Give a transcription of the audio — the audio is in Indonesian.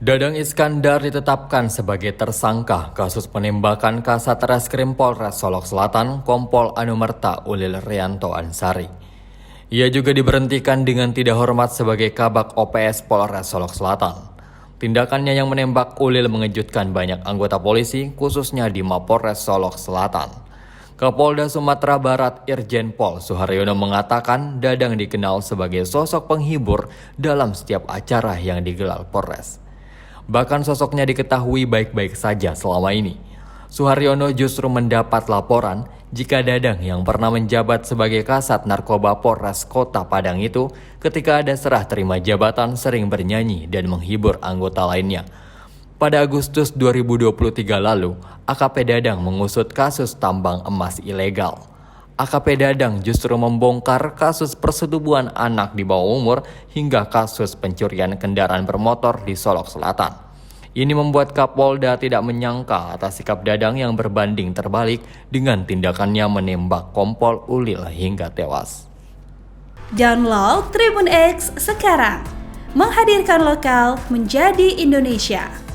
Dadang Iskandar ditetapkan sebagai tersangka kasus penembakan Kasat Reskrim Polres Solok Selatan Kompol Anumerta Ulil Rianto Ansari. Ia juga diberhentikan dengan tidak hormat sebagai Kabak OPS Polres Solok Selatan. Tindakannya yang menembak Ulil mengejutkan banyak anggota polisi, khususnya di Mapolres Solok Selatan. Kapolda Sumatera Barat Irjen Pol Suharyono mengatakan Dadang dikenal sebagai sosok penghibur dalam setiap acara yang digelar Polres. Bahkan sosoknya diketahui baik-baik saja selama ini. Suharyono justru mendapat laporan jika Dadang yang pernah menjabat sebagai Kasat Narkoba Polres Kota Padang itu ketika ada serah terima jabatan sering bernyanyi dan menghibur anggota lainnya. Pada Agustus 2023 lalu, AKP Dadang mengusut kasus tambang emas ilegal. AKP Dadang justru membongkar kasus persetubuhan anak di bawah umur hingga kasus pencurian kendaraan bermotor di Solok Selatan. Ini membuat Kapolda tidak menyangka atas sikap Dadang yang berbanding terbalik dengan tindakannya menembak Kompol Ulil hingga tewas. Download Tribun X sekarang, menghadirkan lokal menjadi Indonesia.